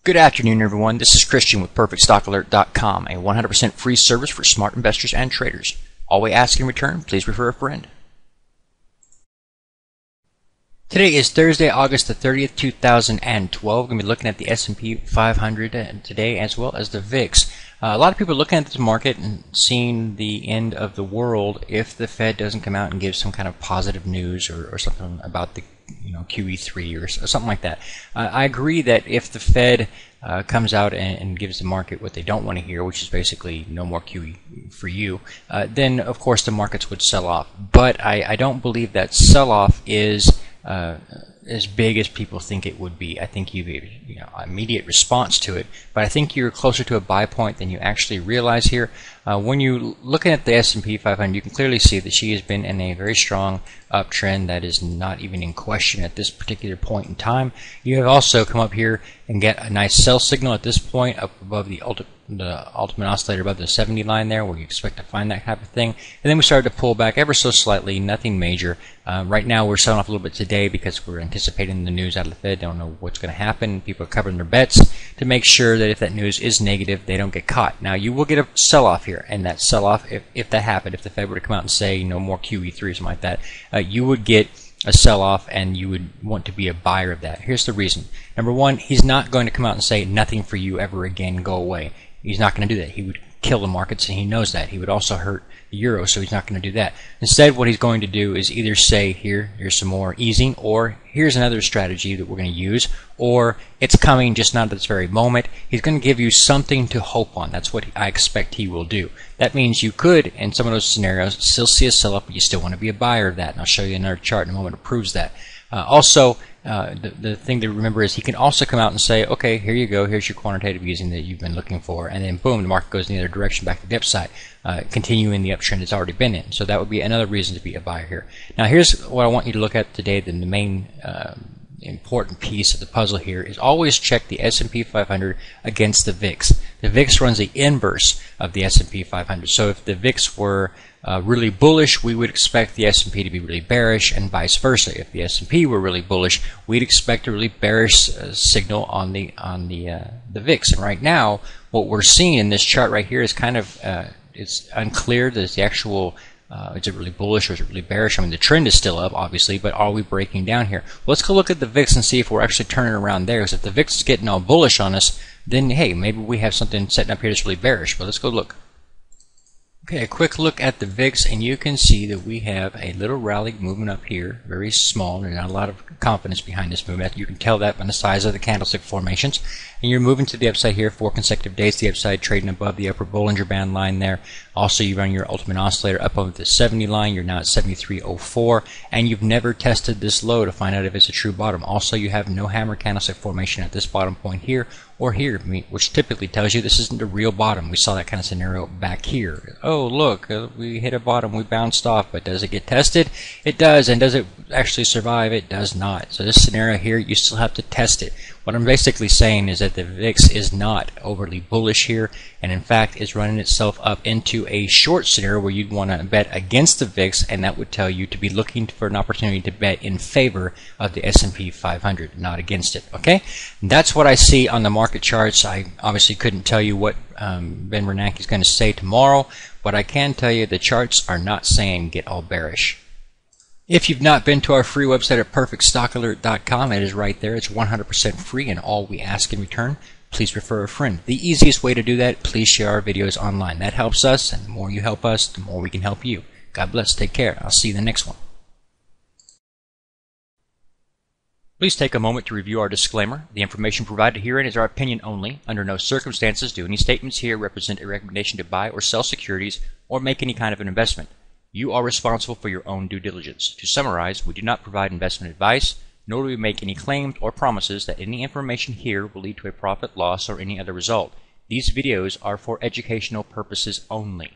Good afternoon, everyone. This is Christian with PerfectStockAlert.com, a 100% free service for smart investors and traders. All we ask in return, please refer a friend. Today is Thursday, August the 30th, 2012. We're going to be looking at the S&P 500 today as well as the VIX. A lot of people are looking at this market and seeing the end of the world if the Fed doesn't come out and give some kind of positive news or something about the QE3 or something like that. I agree that if the Fed comes out and gives the market what they don't want to hear, which is basically no more QE for you, then of course the markets would sell off. But I don't believe that sell-off is as big as people think it would be. I think you've immediate response to it, but I think you're closer to a buy point than you actually realize here. When you looking at the S&P 500, you can clearly see that she has been in a very strong uptrend that is not even in question at this particular point in time. You have also come up here and get a nice sell signal at this point up above the ultimate oscillator, above the 70 line there, where you expect to find that type of thing. And then we started to pull back ever so slightly, nothing major. Right now we're selling off a little bit today because we're anticipating the news out of the Fed. Don't know what's going to happen. People are covering their bets to make sure that if that news is negative, they don't get caught. Now you will get a sell-off here, and that sell-off, if that happened, if the Fed were to come out and say no more QE3 or something like that, you would get a sell-off and you would want to be a buyer of that. Here's the reason. Number one, he's not going to come out and say nothing for you ever again, go away. He's not going to do that. He would kill the markets, and he knows that. He would also hurt the euro, so he's not going to do that. Instead, what he's going to do is either say, here's some more easing, or here's another strategy that we're going to use, or it's coming, just not at this very moment. He's going to give you something to hope on. That's what I expect he will do. That means you could, in some of those scenarios, still see a sell-up, but you still want to be a buyer of that, and I'll show you another chart in a moment that proves that. The thing to remember is he can also come out and say, okay, here you go, here's your quantitative easing that you've been looking for, and then boom, the market goes in the other direction back to the upside, continuing the uptrend it's already been in. So that would be another reason to be a buyer here. Now here's what I want you to look at today. The main important piece of the puzzle here is always check the S&P 500 against the VIX. The VIX runs the inverse of the S&P 500. So if the VIX were really bullish, we would expect the S&P to be really bearish, and vice versa. If the S&P were really bullish, we'd expect a really bearish signal on the VIX. And right now, what we're seeing in this chart right here is kind of it's unclear that it's the actual. Is it really bullish or is it really bearish? I mean, the trend is still up, obviously, but are we breaking down here? Well, let's go look at the VIX and see if we're actually turning around there. Because if the VIX is getting all bullish on us, then hey, maybe we have something setting up here that's really bearish. But let's go look. Okay, a quick look at the VIX, and you can see that we have a little rally movement up here, very small. There's not a lot of confidence behind this movement. You can tell that by the size of the candlestick formations. And you're moving to the upside here 4 consecutive days. The upside trading above the upper Bollinger Band line there. Also, you run your ultimate oscillator up over the 70 line. You're now at 73.04, and you've never tested this low to find out if it's a true bottom. Also, you have no hammer candlestick formation at this bottom point here or here, which typically tells you this isn't a real bottom. We saw that kind of scenario back here. Oh, look, we hit a bottom, we bounced off, but does it get tested? It does. And does it actually survive? It does not. So this scenario here, you still have to test it. What I'm basically saying is that the VIX is not overly bullish here, and in fact is running itself up into a short scenario where you'd want to bet against the VIX, and that would tell you to be looking for an opportunity to bet in favor of the S&P 500, not against it. Okay, and that's what I see on the market charts. I obviously couldn't tell you what Ben Bernanke is going to say tomorrow, but I can tell you the charts are not saying get all bearish. If you've not been to our free website at PerfectStockAlert.com, it is right there. It's 100% free, and all we ask in return, please refer a friend. The easiest way to do that, please share our videos online. That helps us, and the more you help us, the more we can help you. God bless. Take care. I'll see you in the next one. Please take a moment to review our disclaimer. The information provided herein is our opinion only. Under no circumstances do any statements here represent a recommendation to buy or sell securities or make any kind of an investment. You are responsible for your own due diligence. To summarize, we do not provide investment advice, nor do we make any claims or promises that any information here will lead to a profit, loss, or any other result. These videos are for educational purposes only.